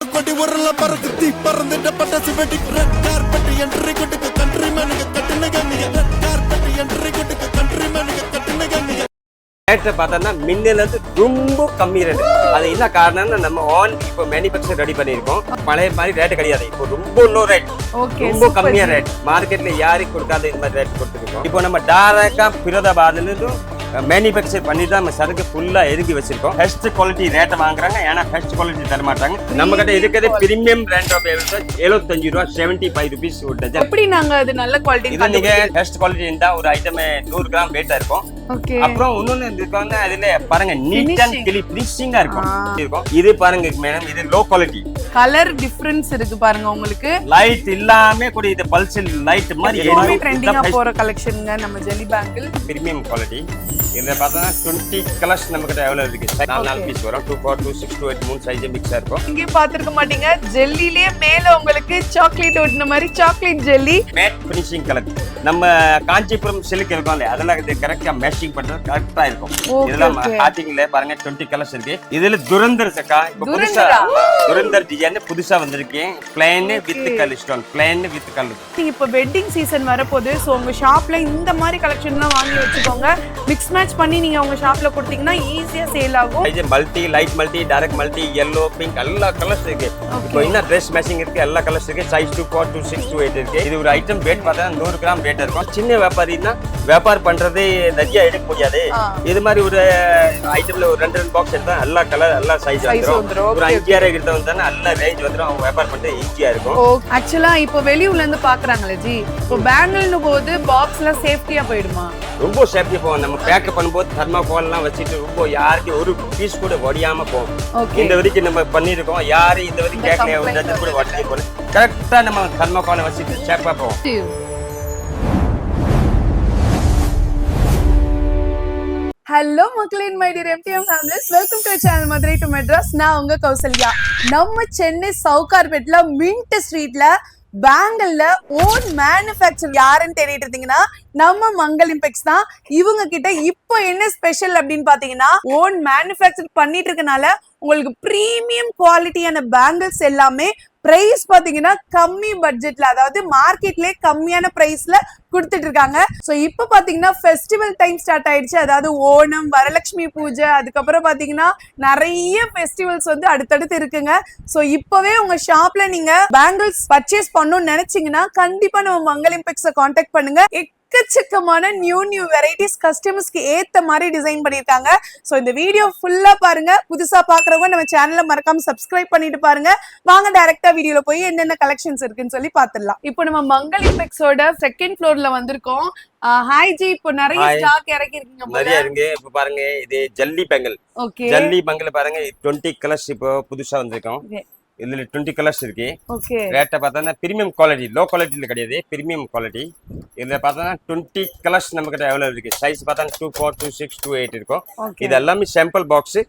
கொடி உரல பறக்கு தீ பறந்துட்ட பட்டாசு வெடி ரெட் கார்பெட் என்ட்ரி கொட்டுக்கு கண்ட்ரி மேனுக்கு கட்டுன கண்ணிய ரெட் கார்பெட் என்ட்ரி கொட்டுக்கு கண்ட்ரி மேனுக்கு கட்டுன கண்ணிய ரேட்டை பார்த்தோம்னா மின்னலேருந்து ரொம்ப கம்மி ரேட். அது என்ன காரணம்னா நம்ம ஆன் இப்போ மேனுஃபேக்சர் ரெடி பண்ணியிருக்கோம். பழைய மாதிரி ரேட்டு கிடையாது, இப்போ ரொம்ப லோ ரேட், ரொம்ப கம்மியா ரேட். மார்க்கெட்ல யாருக்கு கொடுக்காத இந்த மாதிரி ரேட் கொடுத்துருக்கோம். இப்போ நம்ம டைரக்டா பிரதாபாத்ல மேனுஃபேக்சர் பண்ணி தான் நம்ம சரக்கு ஃபுல்லா எதுக்கி வச்சிருக்கோம். பெஸ்ட் குவாலிட்டி ரேட்டை வாங்குறாங்க, ஏன்னா பெஸ்ட் குவாலிட்டி தர மாட்டாங்க. நம்ம கிட்ட இருக்கிறது பிரீமியம் பிராண்ட் ஆஃப் 75 ரூபா, 75 ருபீஸ் ஒரு டஜன். எப்படி நாங்க அது நல்ல குவாலிட்டி இது நீங்க பெஸ்ட் குவாலிட்டி இருந்தா ஒரு ஐட்டம் 100 கிராம் வெயிட்டா இருக்கும். அப்புறம் இன்னொன்னு இருக்குன்னா அதுல பாருங்க நீட் அண்ட் கிளி ஃபினிஷிங்கா இருக்கும். இது பாருங்க மேடம், இது லோ குவாலிட்டி. கலர் டிஃபரன்ஸ் இருக்கு பாருங்க உங்களுக்கு. லைட் இல்லாம கூட இது பல்ஸ் லைட் மாதிரி எல்லாமே ட்ரெண்டிங்கா போற கலெக்ஷன்ங்க நம்ம ஜெல்லி பேங்கிள். Premium quality. இதுல பார்த்தா 20 கலர்ஸ் நம்ம கிட்ட அவைலபிள் இருக்கு. 4 பீஸ் வரும். 2 4 2 6 2 8 மூணு சைஸ் மிக்ஸா இருக்கும். இங்க பாத்துக்க மாட்டீங்க, ஜெல்லிலே மேல உங்களுக்கு சாக்லேட் ஒட்டின மாதிரி chocolate jelly. Matte finishing colour. நம்ம காஞ்சிபுரம் சில்க் இருக்கும்ல, அதெல்லாம் இது கரெக்ட்டா மேட்சிங் பண்றது கரெக்ட்டா இருக்கும். இதெல்லாம் ஹாட்டிங்ல பாருங்க 20 கலர்ஸ் இருக்கு. இதுல துரந்தர் சக்கா இப்ப புதுசா துரந்தர் டிசைன் புதுசா வந்திருக்கு. Plain with colour stone, plain with colour. நீங்க இப்ப வெட்டிங் சீசன் வரப்போகுது, சோ உங்க ஷாப்ல இந்த மாதிரி கலெக்ஷன்லாம் வாங்கி வச்சுக்கோங்க. மிக்ஸ் மேட்ச் பண்ணி நீங்க உங்க ஷாப்ல கொடுத்தீங்கன்னா ஈஸியா சேல் ஆகும். இது multi, light multi, direct multi, yellow, pink எல்லா கலர்ஸ் இருக்கு. இப்போ என்ன Dress மேட்சிங் இருக்கு, எல்லா கலர்ஸ் இருக்கு. சைஸ் 2 4 2 6 2 8 இருக்கு. இது ஒரு ஐட்டம் வெயிட் பார்த்தா 100 கிராம் வெயிட் இருக்கும். சின்ன வியாபாரினா வியாபாரம் பண்றது நிறைய எடுக்க முடியாது. இது மாதிரி ஒரு ஐட்டம்ல ஒரு 2 பாக்ஸ் எடுத்தா எல்லா கலர் எல்லா சைஸ் வந்துரும். ஒரு 5 6 கிட்ட வந்தா எல்லா ரேஞ்ச் வந்துரும். அவங்க வியாபாரம் பண்றது ஈஸியா இருக்கும். ஆக்சுவலா இப்போ வெளியூர்ல இருந்து பாக்குறாங்களே ஜி, இப்போ பேங்கிள்னு போது பாக்ஸ்ல சேஃப்டியா போயிடுமா? ரொம்ப சேஃப்டியா போகும். நம்ம பேக் பண்ணும்போது தர்மாகோல் எல்லாம் வச்சுட்டு ரொம்ப யாருக்கு ஒரு பீஸ் கூட ஒடியாம போகும். இந்த வரைக்கும் நம்ம பண்ணிருக்கோம், யாரு இந்த வரைக்கும் கேட்கல கூட ஒட்டி போல கரெக்டா நம்ம தர்மாகோலை வச்சுட்டு சேஃபா போகும். ஹலோ மக்களின் my dear MTM families, welcome to channel Madurai to Madras. நான் உங்க கௌசல்யா. நம்ம சென்னை சவுகார்பேட்ல மின்ட் ஸ்ட்ரீட்ல பேங்கிள்ல ஓன் மேனுஃபேக்சர் யாருன்னு தேடிட்டு இருந்தீங்கன்னா நம்ம மங்கள் இம்பெக்ஸ் தான். இவங்க கிட்ட இப்போ என்ன ஸ்பெஷல் அப்படின்னு பாத்தீங்கன்னா, ஓன் மேனுஃபேக்சர் பண்ணிட்டு இருக்கனால உங்களுக்கு பிரீமியம் குவாலிட்டியான பேங்கிள்ஸ் எல்லாமே பிரைஸ் பாத்தீங்கன்னா கம்மி பட்ஜெட்ல, அதாவது மார்க்கெட்லயே கம்மியான பிரைஸ்ல கொடுத்துட்டு இருக்காங்க. சோ இப்ப பாத்தீங்கன்னா ஃபெஸ்டிவல் டைம் ஸ்டார்ட் ஆயிடுச்சு. அதாவது ஓணம், வரலட்சுமி பூஜை, அதுக்கப்புறம் பாத்தீங்கன்னா நிறைய ஃபெஸ்டிவல்ஸ் வந்து அடுத்தடுத்து இருக்குங்க. சோ இப்பவே உங்க ஷாப்ல நீங்க பேங்கிள்ஸ் பர்ச்சேஸ் பண்ணணும்னு நினைச்சீங்கன்னா கண்டிப்பா நம்ம மங்கள் இம்பெக்ஸை கான்டாக்ட் பண்ணுங்க. எக்கச்சக்கமான நியூ வெரைட்டிஸ் கஸ்டமர்ஸ்க்கு ஏத்த மாதிரி டிசைன் பண்ணிருக்காங்க. சோ இந்த வீடியோ ஃபுல்லா பாருங்க. புதுசா பாக்குறவங்க நம்ம சேனலை மறக்காம சப்ஸ்கிரைப் பண்ணிட்டு பாருங்க. வாங்க டைரக்டா வீடியோல போய் என்னென்ன கலெக்ஷன்ஸ் இருக்குன்னு சொல்லி பாத்துடலாம். இப்போ நம்ம மங்கள் இம்பெக்ஸோட செகண்ட் ஃப்ளோர்ல வந்திருக்கோம். ஹாய் ஜி, இப்போ நிறைய ஸ்டாக் இறக்கி இருக்கீங்க. நிறைய இருக்கு. இப்ப பாருங்க, இது ஜல்லி பேங்கிள். ஜல்லி பேங்கிள் பாருங்க, 20 கலர்ஸ் இப்போ புதுசா வந்திருக்கோம். இதுல 20 கலர்ஸ் இருக்கு. ரேட்டை பார்த்தா பிரீமியம் குவாலிட்டி, லோ குவாலிட்டியில கிடையாது, பிரீமியம் குவாலிட்டி. இதுல பார்த்தா 20 கலர்ஸ் நம்ம கிட்ட எவ்வளவு இருக்கு. சைஸ் பார்த்தா 2 4 2 6 2 8 இருக்கும். இது எல்லாமே சாம்பிள் பாக்ஸ்.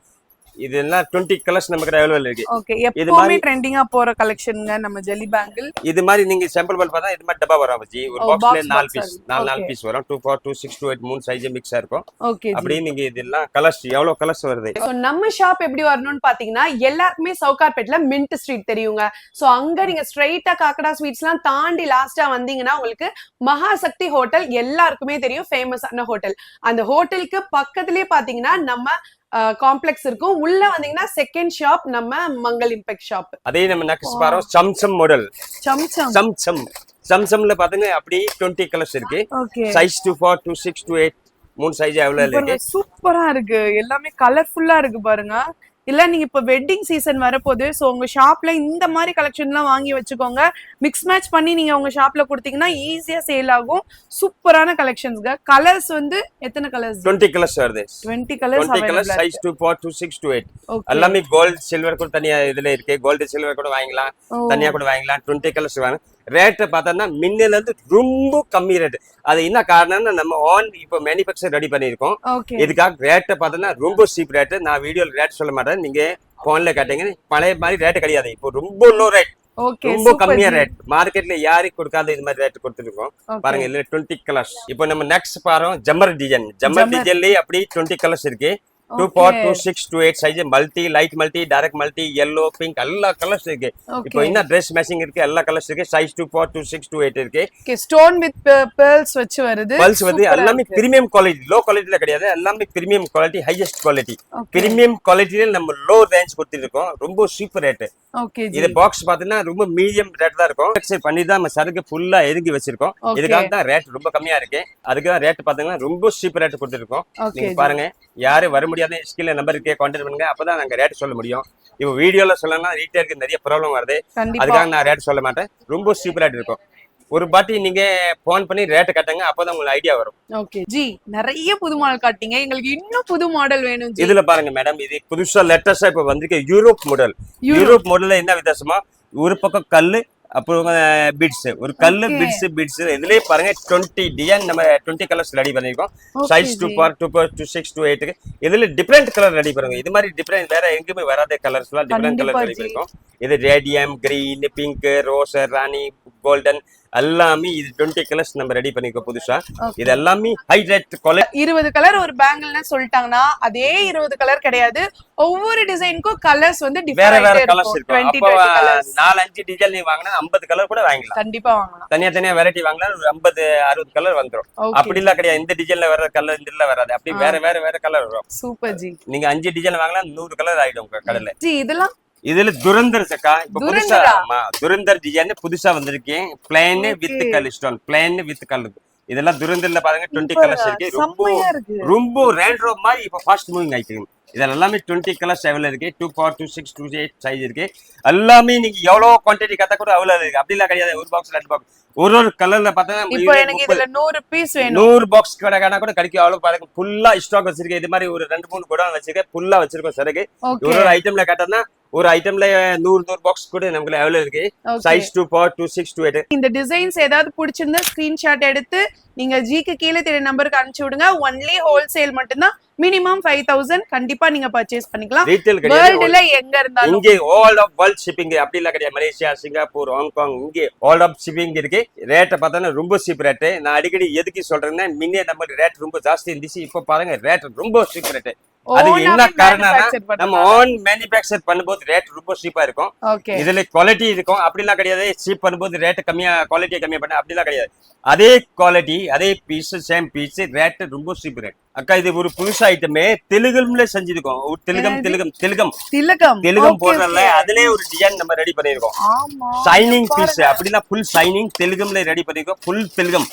இதெல்லாம் 20 கலர்ஸ் நம்ம கிட்ட அவைலபிள் இருக்கு. ஓகே, எப்பவுமே ட்ரெண்டிங்கா போற கலெக்ஷன்ங்க நம்ம ஜெல்லி பேங்கிள். இது மாதிரி நீங்க சாம்பிள் பால் பார்த்தா இது மாதிரி டப்பா வரும் ஜி. ஒரு பாக்ஸ்ல 4 பீஸ் 4 பீஸ் வரும். 2 4 2 6 2 8 மூணு சைஸ் மிக்ஸா இருக்கும். ஓகே, அப்படியே நீங்க இதெல்லாம் கலர்ஸ் எவ்வளவு கலர்ஸ் வருது. சோ நம்ம ஷாப் எப்படி வரணும்னு பாத்தீங்கன்னா, எல்லாருக்குமே சவுகார்பேட்ல மின்ட் ஸ்ட்ரீட் தெரியுங்க. சோ அங்க நீங்க ஸ்ட்ரைட்டா காக்கடா ஸ்வீட்ஸ்லாம் தாண்டி லாஸ்டா வந்தீங்கன்னா உங்களுக்கு மகாசக்தி ஹோட்டல் எல்லாருக்குமே தெரியும், ஃபேமஸான ஹோட்டல். அந்த ஹோட்டலுக்கு பக்கத்துலயே பாத்தீங்கன்னா நம்ம காம்ப்ளெக்ஸ் இருக்கும். உள்ள வந்தீங்கன்னா செகண்ட் ஷாப் நம்ம மங்கள் இம்பெக்ட் ஷாப். அதே நம்ம நெக்ஸ்ட் பாரோம் சம்சம் மாடல். சம்சம்ல பாத்தீங்கன்னா அப்படியே 20 கலர்ஸ் இருக்கு. சைஸ் 2 4 2 6 2 8 மூணு சைஸ் அவைலபிள் இருக்கு. சூப்பரா இருக்கு, எல்லாமே கலர்ஃபுல்லா இருக்கு பாருங்க. இல்ல நீங்க இப்ப வெட்டிங் சீசன் வரப்போகுது, சோ உங்க ஷாப்ல இந்த மாதிரி கலெக்ஷன்லாம் வாங்கி வச்சுக்கோங்க. மிக்ஸ் மேட்ச் பண்ணி நீங்க உங்க ஷாப்ல கொடுத்தீங்கன்னா ஈஸியா சேல் ஆகும். சூப்பரான கலெக்ஷன்ஸ்ங்க. கலர்ஸ் வந்து எத்தனை கலர்ஸ்? 20 கலர்ஸ் வருது. 20 கலர்ஸ் சைஸ் 2 4 2 6 2 8 எல்லாமே கோல்ட் சில்வர் கூட தனியா இதுல இருக்கு. கோல்டு சில்வர் கூட வாங்கலாம், தனியா கூட வாங்கலாம். 20 கலர்ஸ் வாங்க. ரேட்டை பார்த்தோம்னா மின்னல இருந்து ரொம்ப கம்மி ரேட். அது என்ன காரணம்னா நம்ம ஆன் இப்போ மேனுஃபேக்சர் ரெடி பண்ணிருக்கோம். இதுக்காக ரேட்டை பார்த்தோம்னா ரொம்ப சீப் ரேட். நான் வீடியோல ரேட் சொல்ல மாட்டேன், நீங்க போன்ல கேட்டீங்க. பழைய மாதிரி ரேட் கிடையாது, இப்போ ரொம்ப லோ ரேட், ரொம்ப கம்மியா ரேட். மார்க்கெட்ல யாருக்கு கொடுக்காத இது மாதிரி ரேட் கொடுத்துருக்கோம். பாருங்க, இதுல 20 கலர்ஸ். இப்போ நம்ம நெக்ஸ்ட் பாரோம் ஜம்மர் டிசைன். ஜம்மர் டிசைன்லயே அப்படி 20 கலர்ஸ் இருக்கு. 2 4 2 6 2 8 size multi light multi direct multi yellow pink எல்லா கலர்ஸ் இருக்கு இப்போ என்ன Dress மேட்சிங் இருக்கு எல்லா கலர்ஸ் இருக்கு சைஸ் 2 4 2 6 2 8 இருக்கு ஓகே ஸ்டோன் வித் pearls வச்சு வருது பல்ஸ் வந்து எல்லாமே பிரீமியம் குவாலிட்டி லோ குவாலிட்டில கிடையாது எல்லாமே premium quality highest quality premium குவாலிட்டில நம்ம லோ ரேஞ்ச் கொடுத்துருக்கோம் ரொம்ப சூப்பர் ரேட் ஓகே இது பாக்ஸ் பாத்தீங்கன்னா ரொம்ப மீடியம் ரேட் தான் இருக்கும் எக்ஸைட் பண்ணி தான் நம்ம சரக்கு ஃபுல்லா எதுங்கி வச்சிருக்கோம் இதுக்காக தான் ரேட் ரொம்ப கம்மியா இருக்கு அதுக்கு தான் ரேட் பாத்தீங்கன்னா ரொம்ப சீப் ரேட் கொடுத்துருக்கோம் நீங்க பாருங்க யாரு வர முடியாத ஸ்கில் நம்பருக்கு கான்டாக்ட் பண்ணுங்க அப்பதான் நாங்க ரேட் சொல்ல முடியும் இப்போ வீடியோல சொல்லலாம் ரீட்டைலுக்கு நிறைய ப்ராப்ளம் வருது அதுக்காக நான் ரேட் சொல்ல மாட்டேன் ரொம்ப சீப் ரேட் இருக்கும் ஒரு பாட்டி நீங்க போன் பண்ணி ரேட் கட்டுங்க அப்பதான் உங்களுக்கு ஐடியா வரும் ஓகே ஜி நிறைய புது மாடல் காட்டிங்க எங்களுக்கு இன்னும் புது மாடல் வேணும் ஜி இதுல பாருங்க மேடம் இது புதுசா லேட்டஸ்டா இப்ப வந்திருக்கு யூரோப் மாடல்ல என்ன வித்தியாசமா ஒரு பக்கம் கல்லு அப்புறம் பீட்ஸ் ஒரு கல்லு பீட்ஸ் இதுலயே பாருங்க 20 டிசைன் நம்ம 20 கலர்ஸ் ரெடி பண்ணிருக்கோம் சைஸ் 2 4 2 4 2 6 2 8 இதுல டிஃபரெண்ட் கலர் ரெடி பண்ணுங்க இது மாதிரி டிஃபரெண்ட் வேற எங்கேயுமே வராத கலர்ஸ் எல்லாம் டிஃபரெண்ட் கலர் ரெடி பண்ணிருக்கோம் இது ரேடியம் கிரீன் பிங்க் ரோஸ் ராணி கோல்டன் எல்லாமே இது 20 கலர்ஸ் நம்ம ரெடி பண்ணிருக்கோம் புதுசா இது எல்லாமே ஹை ரேட் குவாலிட்டி 20 கலர் ஒரு பேங்கிள்னா சொல்லிட்டாங்கன்னா அதே 20 கலர் கிடையாது ஒவ்வொரு டிசைனுக்கும் கலர்ஸ் வந்து வேற வேற டிஃபரெண்ட் கலர்ஸ் இருக்கும் அப்ப 4-5 டிசைன் நீ வாங்கினா 50 கலர் கூட வாங்கலாம் கண்டிப்பா வாங்கலாம் தனியா வெரைட்டி வாங்கினா ஒரு 50-60 கலர் வந்துரும் அப்படி இல்ல கிடையாது இந்த டிசைன்ல வர கலர் இந்த வராது அப்படி வேற கலர் வரும் சூப்பர் ஜி நீங்க 5 டிசைன் வாங்கினா 100 கலர் ஆயிடும் உங்க கடையில ஜி இதெல்லாம் இதுல துரந்தர் சக்கா இப்ப புதுசா துரந்தர் டிசைன் புதுசா வந்திருக்கேன் பிளேன் வித் கல் ஸ்டோன் பிளேன் வித் கல் இதெல்லாம் துரந்தர்ல பாருங்க 20 கலர்ஸ் இருக்கு ரொம்ப ரேண்ட்ரோ மாதிரி இப்ப ஃபாஸ்ட் மூவிங் ஆயிட்டு இதெல்லாம் எல்லாமே 20 கலர்ஸ் அவைலபிள் இருக்கு 2 4 2 6 2 8 சைஸ் இருக்கு எல்லாமே நீங்க எவ்வளவு குவாண்டிட்டி கத்த கூட அவைலபிள் இருக்கு அப்படி எல்லாம் கிடையாது ஒரு பாக்ஸ் 2 பாக்ஸ் ஒரு கலர்ல பார்த்தா இப்போ எனக்கு இதுல 100 பீஸ் வேணும் 100 பாக்ஸ் கூட கிடைக்கும் அவ்வளவு பாருங்க ஃபுல்லா ஸ்டாக் வச்சிருக்கேன் இது மாதிரி ஒரு 2-3 கூட வச்சிருக்கேன் ஃபுல்லா வச்சிருக்கோம் சரக்கு ஒரு ஐட்டம்ல கேட்டா ஒரு ஐட்டம்ல 100 பாக்ஸ் கூட நமக்கு அவைலபிள் இருக்கு சைஸ் 2 4 2 6 2 8 இந்த டிசைன்ஸ் ஏதாவது பிடிச்சிருந்தா ஸ்கிரீன்ஷாட் எடுத்து நீங்க ஜிக்கு கீழே தெரிய நம்பருக்கு அனுப்பிச்சு விடுங்க ஒன்லி ஹோல்சேல் மட்டும்தான் மினிமம் 5000 கண்டிப்பா நீங்க பர்ச்சேஸ் பண்ணிக்கலாம் ரீட்டைல் வேர்ல்ட்ல எங்க இருந்தாலும் இங்க ஆல் ஆஃப் வேர்ல்ட் ஷிப்பிங் அப்படி இல்ல கிடையாது மலேசியா சிங்கப்பூர் ஹாங்காங் இங்க ஆல் ஆஃப் ஷிப்பிங் இருக்கு ரேட்டை பார்த்தா ரொம்ப சீப் ரேட் நான் அடிக்கடி எதுக்கு சொல்றேன்னா முன்னே நம்ம ரேட் ரொம்ப ஜாஸ்தி இருந்துச்சு இப்ப பாருங்க ரேட் ரொம்ப சீப் ரேட் அது என்ன காரணம்னா நம்ம ஓன் மேனுஃபேக்சர் பண்ணும்போது ரேட் ரொம்ப சீப்பா இருக்கும் இதுல குவாலிட்டி இருக்கும் அப்படிலாம் கிடையாது சீப் பண்ணும்போது ரேட் கம்மியா குவாலிட்டியை கம்மியா பண்ண அப்படிலாம் கிடையாது அதே குவாலிட்டி அதே பீஸ் சேம் பீஸ் ரேட் ரொம்ப சீப் ரேட் அக்கா இது ஒரு புதுசு ஐட்டமே தெலுங்குல செஞ்சிருக்கோம் ஒரு திலகம் போடுறதுல அதுலயே ஒரு டிசைன் நம்ம ரெடி பண்ணிருக்கோம் ஷைனிங் பீஸ் அப்படின்னா ஃபுல் ஷைனிங் தெலுங்குல ரெடி பண்ணிருக்கோம் ஃபுல் தெலுங்கம்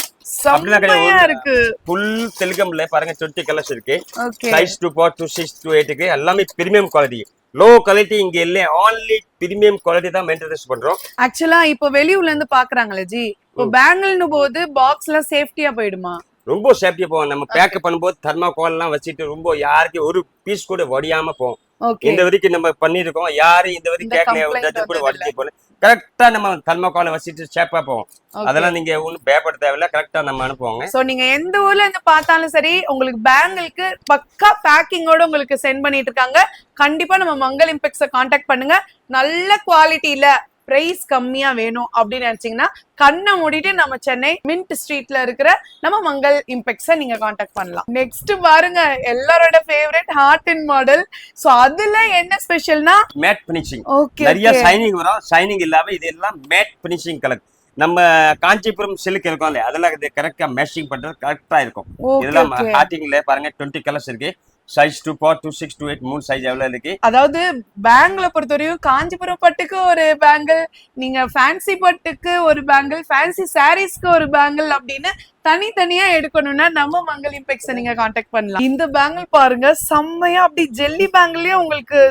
அப்படிலாம் கிடையாது ஃபுல் தெலுங்கம்ல பாருங்க 20 கலர்ஸ் இருக்கு சைஸ் 2 4 2 6 2 8 இருக்கு எல்லாமே பிரீமியம் குவாலிட்டி லோ குவாலிட்டி இங்க இல்ல only பிரீமியம் குவாலிட்டி தான் மெயின்டெனன்ஸ் பண்றோம் ஆக்சுவலா இப்போ வெளியூர்ல இருந்து பாக்குறாங்களே ஜி இப்போ பேங்கிள்னு போது பாக்ஸ்ல சேஃப்டியா போயிடுமா ரொம்ப சேஃப்டியா போவோம் நம்ம பேக் பண்ணும்போது தர்மாகோல் எல்லாம் வச்சுட்டு ரொம்ப யாருக்கு ஒரு பீஸ் கூட வடியாம போவோம் இந்த வரைக்கும் நம்ம பண்ணிருக்கோம் யாரும் இந்த வரைக்கும் கேட்கல கூட வடிச்சு போல கரெக்டா நம்ம தர்மாகோலை வச்சுட்டு சேஃபா போவோம் அதெல்லாம் நீங்க ஒன்னும் பயப்பட தேவையில்ல கரெக்டா நம்ம அனுப்புவாங்க சோ நீங்க எந்த ஊர்ல இருந்து பார்த்தாலும் சரி உங்களுக்கு பேங்கிள்க்கு பக்கா பேக்கிங்கோட உங்களுக்கு சென்ட் பண்ணிட்டு இருக்காங்க கண்டிப்பா நம்ம மங்கள் இம்பெக்ஸ கான்டாக்ட் பண்ணுங்க நல்ல குவாலிட்டியில பிரைஸ் கம்மியா வேணும் அப்படின்னு நினைச்சீங்கன்னா கண்ணை மூடிட்டு நம்ம சென்னை மின்ட் ஸ்ட்ரீட்ல இருக்கிற நம்ம மங்கள் இம்பெக்ஸ நீங்க கான்டாக்ட் பண்ணலாம் நெக்ஸ்ட் பாருங்க எல்லாரோட favourite hard and model so அதுல என்ன ஸ்பெஷல்னா மேட் ஃபினிஷிங் நிறைய ஷைனிங் வரும் ஷைனிங் இல்லாம இதெல்லாம் மேட் ஃபினிஷிங் கலர் நம்ம காஞ்சிபுரம் சில்க் இருக்கும் இல்லையா அதெல்லாம் கரெக்டா மேட்சிங் பண்றது கரெக்டா இருக்கும் இதெல்லாம் ஹார்ட்டிங்ல பாருங்க 20 கலர்ஸ் இருக்கு சைஸ் 2 4 2 6 2 8 மூணு சைஸ் எவ்வளவு இருக்கு அதாவது பேங்கிள பொறுத்தவரையும் காஞ்சிபுரம் பட்டுக்கு ஒரு பேங்கிள் நீங்க ஃபேன்சி பட்டுக்கு ஒரு பேங்கிள் ஃபேன்சி சாரீஸ்க்கு ஒரு பேங்கிள் அப்படின்னு தனித்தனியா எடுக்கணும்னா நம்ம மங்கள் இம்பெக்ஸ நீங்க கான்டாக்ட் பண்ணலாம் இந்த பேங்கிள் பாருங்க செம்மையா அப்படி ஜெல்லி பேங்கிள்லயே உங்களுக்கு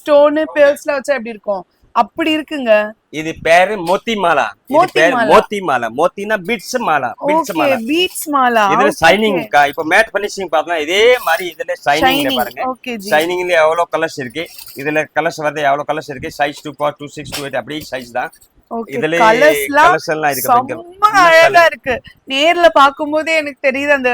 ஸ்டோனு பேர்ஸ்ல வச்சா எப்படி இருக்கும் அப்படி இருக்குங்க இது பேரு மோத்தி மாலா இது பேரு மோத்தி மாலா மோத்தினா பீட்ஸ் மாலா இதுல ஷைனிங் இப்ப மேட் ஃபினிஷிங் பார்த்தா இதே மாதிரி இதுல ஷைனிங்ல பாருங்க ஷைனிங்ல எவ்வளவு கலர்ஸ் இருக்கு இதுல கலர்ஸ் வந்து எவ்வளவு கலர்ஸ் இருக்கு சைஸ் 2 4 2 6 2 8 அப்படியே சைஸ் தான் இதுல கலர்ஸ் எல்லாம் இருக்கு ரொம்ப அழகா இருக்கு நேர்ல பாக்கும்போதே எனக்கு தெரியுது அந்த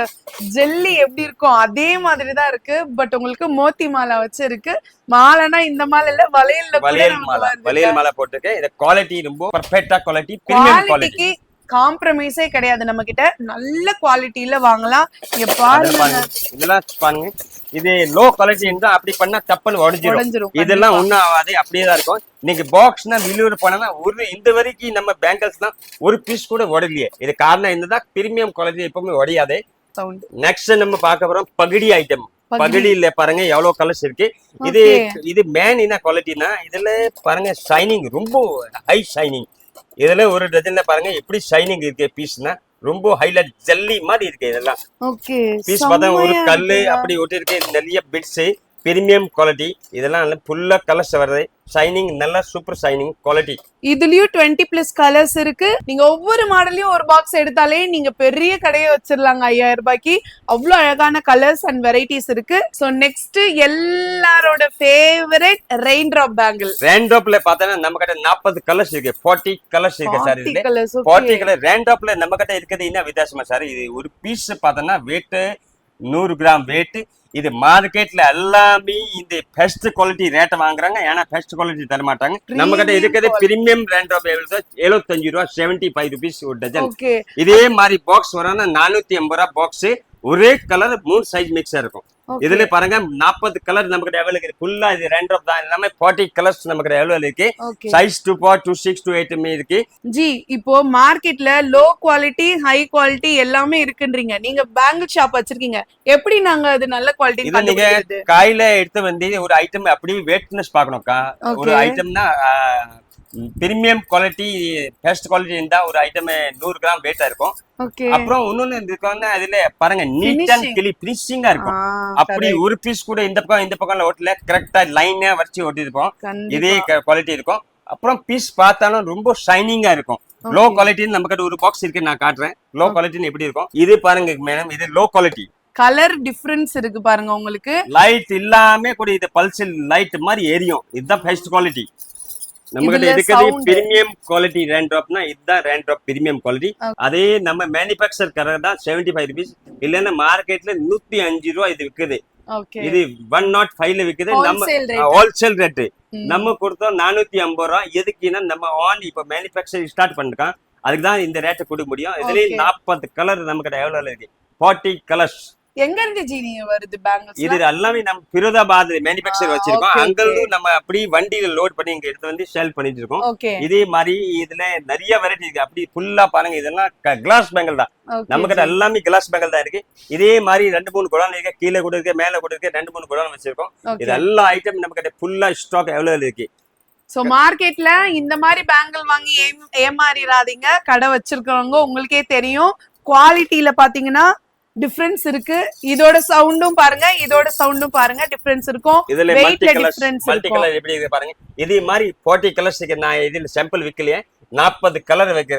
ஜெல்லி எப்படி இருக்கும் அதே மாதிரி தான் இருக்கு பட் உங்களுக்கு மோத்தி மாலா வச்சு இருக்கு மாலைனா இந்த மாலை இல்ல வளையல் மாலை போட்டுருக்கு இது குவாலிட்டி ரொம்ப பெர்ஃபெக்ட்டா குவாலிட்டி பிரீமியம் குவாலிட்டி காம்ப்ரமைஸே கிடையாது நம்ம கிட்ட. நல்ல குவாலிட்டில வாங்கலாம். இங்க பாருங்க, இதெல்லாம் பாருங்க, இது லோ குவாலிட்டி இருந்தா அப்படி பண்ணா தப்புன்னு உடைஞ்சிரும். இதெல்லாம் ஒண்ணும் ஆகாது, அப்படியே தான் இருக்கும். நீங்க பாக்ஸ்னா வெளியூர் போனா இந்த வரைக்கும் நம்ம பேங்கிள்ஸ்லாம் ஒரு பீஸ் கூட உடையலையே. இது காரணம் என்னதான் பிரீமியம் குவாலிட்டி எப்பவுமே உடையாது. நெக்ஸ்ட் நம்ம பார்க்க போறோம் பகடி ஐட்டம். பகடியில பாருங்க எவ்வளவு கலர்ஸ் இருக்கு. இது மேன் என்ன குவாலிட்டினா இதுல பாருங்க ஷைனிங் ரொம்ப ஹை ஷைனிங். இதுல ஒரு டஜன்ல பாருங்க எப்படி ஷைனிங் இருக்கு பீஸ்னா ரொம்ப ஹைலைட் ஜல்லி மாதிரி இருக்கு. இதெல்லாம் பீஸ் பார்த்தா ஒரு கல்லு அப்படி ஒட்டி இருக்கு. நிறைய பிட்ஸ் பிரீமியம் குவாலிட்டி. இதெல்லாம் ஃபுல்லா கலர்ஸ் வருது. ஷைனிங் நல்ல சூப்பர் ஷைனிங் குவாலிட்டி. இதுலயும் 20+ கலர்ஸ் இருக்கு. நீங்க ஒவ்வொரு மாடலையும் ஒரு பாக்ஸ் எடுத்தாலே நீங்க பெரிய கடையை வச்சிடலாங்க 5000 ரூபாய்க்கு. அவ்வளவு அழகான கலர்ஸ் அண்ட் வெரைட்டிஸ் இருக்கு. சோ நெக்ஸ்ட் எல்லாரோட favourite raindrop bangle. Rain டிராப்ல பார்த்தா நம்ம கிட்ட 40 கலர்ஸ் இருக்கு. 40 கலர்ஸ் இருக்கு சார். இதுல 40 கலர் ரெயின் டிராப்ல நம்ம கிட்ட இருக்குது. என்ன வித்தியாசமா சார், இது ஒரு பீஸ் பார்த்தோம்னா வெயிட் 100 கிராம் வெயிட். இது மார்க்கெட்ல எல்லாமே இந்த பெஸ்ட் குவாலிட்டி ரேட் வாங்குறாங்க. ஏன்னா பெஸ்ட் குவாலிட்டி தர மாட்டாங்க. நம்ம கிட்ட இருக்கிறது பிரீமியம் பிராண்ட் ஆஃப் 75 ரூபா 75 ருபீஸ் ஒரு டஜன். இதே மாதிரி பாக்ஸ் வரும் 480 ரூபா பாக்ஸ். ஒரே கலர் 3 சைஸ் மிக்ஸ் இருக்கும். இதுல பாருங்க 40 கலர் நம்ம கிட்ட அவைலபிள் இருக்கு. ஃபுல்லா இது ரெயின் டிராப் தான். எல்லாமே 40 கலர்ஸ் நம்ம கிட்ட அவைலபிள் இருக்கு. சைஸ் 2 26 to 8 மே இருக்கு. ஜி இப்போ மார்க்கெட்ல லோ குவாலிட்டி ஹை குவாலிட்டி எல்லாமே இருக்குன்றீங்க. நீங்க பேங்கிள் ஷாப் வச்சிருக்கீங்க, எப்படி நாங்க அது நல்ல குவாலிட்டி இது நீங்க கையில எடுத்து வந்து ஒரு ஐட்டம் அப்படியே வெயிட்னஸ் பார்க்கணும்க்கா. ஒரு ஐட்டம்னா பிரீமியம் குவாலிட்டி பெஸ்ட் குவாலிட்டி இருந்தா ஒரு ஐட்டம் 100 கிராம் வெயிட்டா இருக்கும். அப்புறம் இன்னொன்னு இருக்குன்னா அதுல பாருங்க நீட் அண்ட் கிளீன் ஃபினிஷிங்கா இருக்கும். அப்படி ஒரு பீஸ் கூட இந்த பக்கம் ஓட்டல கரெக்டா லைனா வச்சு ஓட்டிருப்போம். இதே குவாலிட்டி இருக்கும். அப்புறம் பீஸ் பார்த்தாலும் ரொம்ப ஷைனிங்கா இருக்கும். லோ குவாலிட்டின்னு நம்ம கிட்ட ஒரு பாக்ஸ் இருக்கு, நான் காட்டுறேன். லோ குவாலிட்டின்னு எப்படி இருக்கும் இது பாருங்க மேடம். இது லோ குவாலிட்டி. கலர் டிஃபரன்ஸ் இருக்கு பாருங்க உங்களுக்கு. லைட் இல்லாம கூட இது பல்ஸ் லைட் மாதிரி எரியும். இதுதான் பெஸ்ட் குவாலிட்டி. நம்ம கிட்ட இருக்கிறது பிரீமியம் குவாலிட்டி ரெயின் டிராப்னா இதுதான் ரெயின் டிராப் பிரீமியம் குவாலிட்டி. அதே நம்ம மேனுஃபேக்சர் கரெக்ட் தான் 75 ருபீஸ். இல்லன்னா மார்க்கெட்ல 105 ரூபா இது விக்குது. இது 105ல விக்குது. நம்ம ஹோல்சேல் ரேட் நம்ம கொடுத்தோம் 450 ரூபா. எதுக்குன்னா நம்ம ஆன் இப்ப மேனுஃபேக்சர் ஸ்டார்ட் பண்ணிருக்கோம். அதுக்கு தான் இந்த ரேட்டை கொடுக்க முடியும். இதுலயே 40 கலர் நம்ம கிட்ட எவ்வளவு இருக்கு. 40 கலர்ஸ். எங்க இருந்து ஜி நீங்க வருது பேங்கிள்ஸ்? இது எல்லாமே நம்ம ஃபிரோதாபாத் மேனுஃபேக்சர் வச்சிருக்கோம். அங்கிருந்து நம்ம அப்படி வண்டியில லோட் பண்ணி இங்க எடுத்து வந்து சேல் பண்ணிட்டு இருக்கோம். இதே மாதிரி இதுல நிறைய வெரைட்டி இருக்கு. அப்படி ஃபுல்லா பாருங்க, இதெல்லாம் கிளாஸ் பேங்கிள் தான். நம்ம கிட்ட எல்லாமே கிளாஸ் பேங்கிள் தான் இருக்கு. இதே மாதிரி 2-3 குடம் இருக்கு. கீழே கூட இருக்கு, மேல கூட இருக்கு. 2-3 குடம் வச்சிருக்கோம். இது எல்லா ஐட்டம் நம்ம கிட்ட ஃபுல்லா ஸ்டாக் அவைலபிள் இருக்கு. சோ மார்க்கெட்ல இந்த மாதிரி பேங்கிள் வாங்கி ஏமாறிடாதீங்க. கடை வச்சிருக்கவங்க உங்களுக்கே தெரியும். குவாலிட்டியில பாத்தீங்கன்னா டிஃபரன்ஸ் இருக்கு. இதோட சவுண்டும் பாருங்க, இதோட சவுண்டும் பாருங்க, டிஃபரன்ஸ் இருக்கும். இதுல மல்டி கலர் எப்படி இருக்கு பாருங்க. இதே மாதிரி 40 கலர்ஸ் இருக்கு. நான் இதுல சாம்பிள் விக்கலையே. 40 கலர் இருக்கு.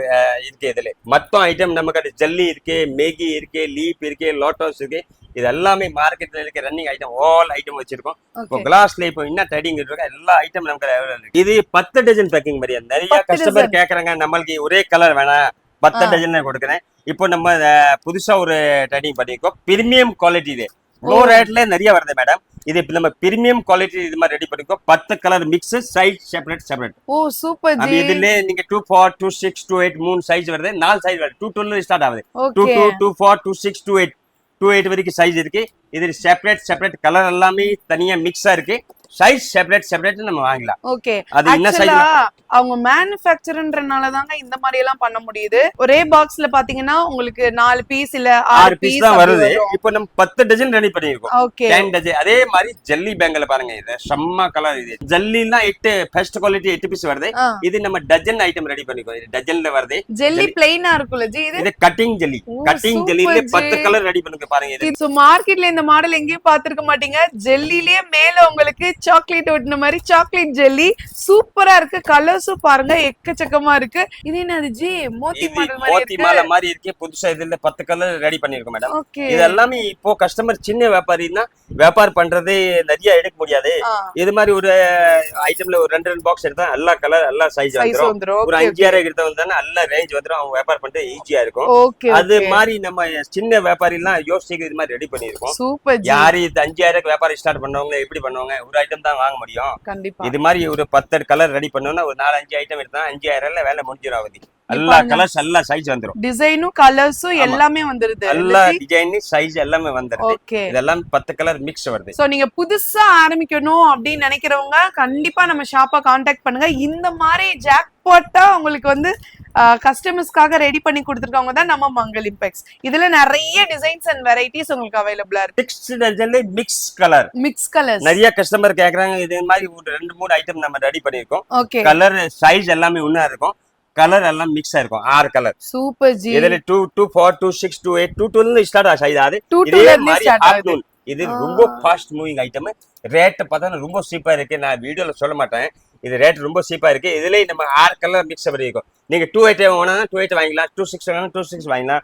இதுல மொத்தம் ஐட்டம் நம்ம கிட்ட ஜல்லி இருக்கு, மேகி இருக்கு, லீப் இருக்கு, லோட்டஸ் இருக்கு. இது எல்லாமே மார்க்கெட்ல இருக்க ரன்னிங் ஐட்டம். ஆல் ஐட்டம் வச்சிருக்கோம். இப்போ கிளாஸ்ல இப்போ என்ன ட்ரேடிங் இருக்கு எல்லா ஐட்டம் நமக்கு அவைலபிள் இருக்கு. இது 10 டஜன் பேக்கிங் மாதிரி. நிறைய கஸ்டமர் கேக்குறாங்க நம்மளுக்கு ஒரே கலர் வேணாம், 10 டஜன் கொடுக்குறேன். இப்போ நம்ம புதுசா ஒரு ட்ரேடிங் பண்ணிருக்கோம். Premium quality. இது லோ ரேட்ல நிறைய வருது மேடம். இது நம்ம பிரீமியம் குவாலிட்டி இது மாதிரி ரெடி பண்ணிருக்கோம். 10 கலர் மிக்ஸ், சைஸ் செப்பரேட். ஓ சூப்பர் ஜி. இதுல நீங்க 24, 26, 28 3 சைஸ் வருது. 4 சைஸ் வருது. 22ல ஸ்டார்ட் ஆகுது. 22, 24, 26, 28 வரைக்கும் சைஸ் இருக்கு. இது செப்பரேட் கலர் எல்லாமே தனியா மிக்ஸா இருக்கு. சைஸ் செப்பரேட் நம்ம வாங்கலாம். ஓகே. அது என்ன சைஸ்? அவங்க மேனுஃபேக்சரர்ன்றனால தாங்க இந்த மாதிரி எல்லாம் பண்ண முடியுது. ஒரே பாக்ஸ்ல பாத்தீங்கன்னா உங்களுக்கு 4 பீஸ் இல்ல 6 பீஸ் தான் வருது. இப்போ நம்ம 10 டஜன் ரெடி பண்ணிருக்கோம். 10 டஜன். அதே மாதிரி ஜல்லி பேங்கிள் பாருங்க. இது செம்ம கலர். இது ஜல்லிலாம் 8 ஃபர்ஸ்ட் குவாலிட்டி 8 பீஸ் வருது. இது நம்ம டஜன் ஐட்டம் ரெடி பண்ணிருக்கோம். இது டஜன்ல வருது. ஜல்லி பிளைனா இருக்குல ஜி. இது கட்டிங் ஜல்லில 10 கலர் ரெடி பண்ணுங்க பாருங்க. இது சோ மார்க்கெட்ல இந்த மாடல் எங்கேயும் பாத்துக்க மாட்டீங்க. ஜல்லிலே மேல உங்களுக்கு சாக்லேட் ஒட்டின மாதிரி சாக்லேட் ஜெல்லி சூப்பரா இருக்கு. கலர்ஸும் பாருங்க எக்கச்சக்கமா இருக்கு. இது என்னது ஜி? மோத்தி மாலை மாதிரி இருக்கு. புதுசா இதுல 10 கலர் ரெடி பண்ணிருக்கோம் மேடம். இது எல்லாமே இப்போ கஸ்டமர் சின்ன வியாபாரின்னா வியாபாரம் பண்றது நிறைய எடுக்க முடியாது. இது மாதிரி ஒரு ஐட்டம்ல ஒரு 2 பாக்ஸ் எடுத்தா எல்லா கலர் எல்லா சைஸ் வந்துரும். ஒரு 5000 எடுத்தா வந்தானா எல்லா ரேஞ்ச் வந்துரும். அவங்க வியாபாரம் பண்றது ஈஸியா இருக்கும். அது மாதிரி நம்ம சின்ன வியாபாரி எல்லாம் யோசிச்சு இது மாதிரி ரெடி பண்ணிருக்கோம். யாரு 5000 வியாபாரம் ஸ்டார்ட் பண்ணவங்க எப்படி பண்ணுவாங்க? ஒரு ஐட்டம் தான் வாங்க முடியும். இது மாதிரி ஒரு 10 கலர் ரெடி பண்ணோம்னா ஒரு 4-5 ஐட்டம் எடுத்தா 5000ல வேலை முடிஞ்சிடும். எல்லா கலர்ஸ் எல்லா சைஸ் வந்துரும். டிசைனும் கலர்ஸும் எல்லாமே வந்துருது. எல்லா டிசைன் சைஸ் எல்லாமே வந்துருது. ஓகே. இதெல்லாம் 10 கலர் மிக்ஸ் வருது. சோ நீங்க புதுசா ஆரம்பிக்கணும் அப்படின்னு நினைக்கிறவங்க கண்டிப்பா நம்ம ஷாப்பை காண்டாக்ட் பண்ணுங்க. இந்த மாதிரி ஜாக்பாட்டா உங்களுக்கு வந்து கஸ்டமர்ஸ்க்காக ரெடி பண்ணி கொடுத்துருக்கவங்க தான் நம்ம மங்கள் இம்பெக்ஸ். இதுல நிறைய டிசைன்ஸ் அண்ட் வெரைட்டிஸ் உங்களுக்கு அவைலபிளா இருக்கு. 6 டஜன்ல மிக்ஸ் கலர். மிக்ஸ் கலர்ஸ் நிறைய கஸ்டமர் கேக்குறாங்க. இது மாதிரி ஒரு 2-3 ஐட்டம் நம்ம ரெடி பண்ணிருக்கோம். ஓகே. கலர் சைஸ் எல்லாமே ஒண்ணா இருக்கும். கலர் எல்லாம் மிக்ஸ் ஆயிருக்கும். 6 கலர். Super G. இதுல 2, 2, 4, 2, 6, 2, 8, 2, 12 ஸ்டார்ட் ஆகுது. இது 2 இதே ல மாதிரி ஸ்டார்ட் ஆகுது. ஆஃப்டர்நூன். இது ரொம்ப ஃபாஸ்ட் மூவிங் ஐட்டம். ரேட் பார்த்தா ரொம்ப சீப்பா இருக்கு. நான் வீடியோல சொல்ல மாட்டேன். இது ரேட் ரொம்ப சீப்பா இருக்கு. இதுலயே நம்ம 6 கலர் மிக்ஸ் பண்ணிருக்கோம். நீங்க 2 ஐட்டம் வேணா 2 ஐட்டம் வாங்கிக்கலாம். 2, 6 வேணா 2, 6 வாங்கிக்கலாம்.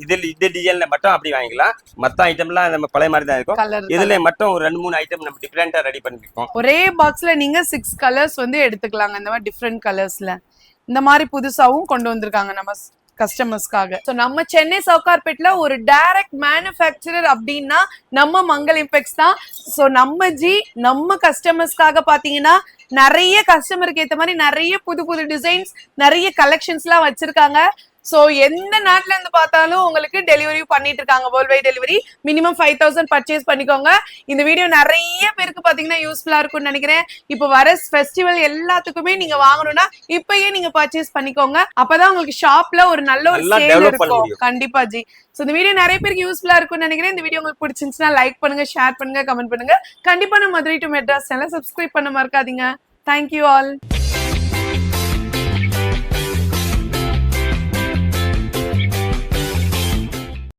இதுல இந்த டிசைன்ல மட்டும் அப்படி வாங்கிக்கலாம். மத்த ஐட்டம்லாம் நம்ம பழைய மாதிரி தான் இருக்கும். இதுல மட்டும் ஒரு 2-3 ஐட்டம் நம்ம டிஃபரெண்டா ரெடி பண்ணிருக்கோம். ஒரே பாக்ஸ்ல நீங்க 6 கலர்ஸ் வந்து எடுத்துக்கலாங்க. இந்த மாதிரி டிஃபரெண்ட் கலர்ஸ்ல இந்த மாதிரி புதுசாவும் கொண்டு வந்திருக்காங்க நம்ம கஸ்டமர்ஸ்க்காக. சோ நம்ம சென்னை சவுகார்பேட்ல ஒரு டைரக்ட் மேனுஃபேக்சரர் அப்படின்னா நம்ம மங்கள் இம்பெக்ஸ் தான். சோ நம்ம கஸ்டமர்ஸ்க்காக பாத்தீங்கன்னா நிறைய கஸ்டமருக்கு ஏத்த மாதிரி நிறைய புது டிசைன்ஸ், நிறைய கலெக்ஷன்ஸ் எல்லாம் வச்சிருக்காங்க. சோ எந்த நாட்டுல இருந்து பார்த்தாலும் உங்களுக்கு டெலிவரி பண்ணிட்டு இருக்காங்க. World wide delivery. Minimum 5000 purchase பண்ணிக்கோங்க. இந்த வீடியோ நிறைய பேருக்கு பாத்தீங்கன்னா யூஸ்ஃபுல்லா இருக்கும்னு நினைக்கிறேன். இப்போ வர ஃபெஸ்டிவல் எல்லாத்துக்குமே நீங்க வாங்கணும்னா இப்பயே நீங்க பர்ச்சேஸ் பண்ணிக்கோங்க. அப்பதான் உங்களுக்கு ஷாப்ல ஒரு நல்ல ஒரு சேல் இருக்கும். கண்டிப்பா ஜி. சோ இந்த வீடியோ நிறைய பேருக்கு யூஸ்ஃபுல்லா இருக்கும்னு நினைக்கிறேன். இந்த வீடியோ உங்களுக்கு பிடிச்சிருந்துச்சுன்னா லைக் பண்ணுங்க, ஷேர் பண்ணுங்க, கமெண்ட் பண்ணுங்க. கண்டிப்பா நம்ம மதுரை டு மெட்ராஸ் சேனலை சப்ஸ்கிரைப் பண்ண மறக்காதீங்க. Thank you all.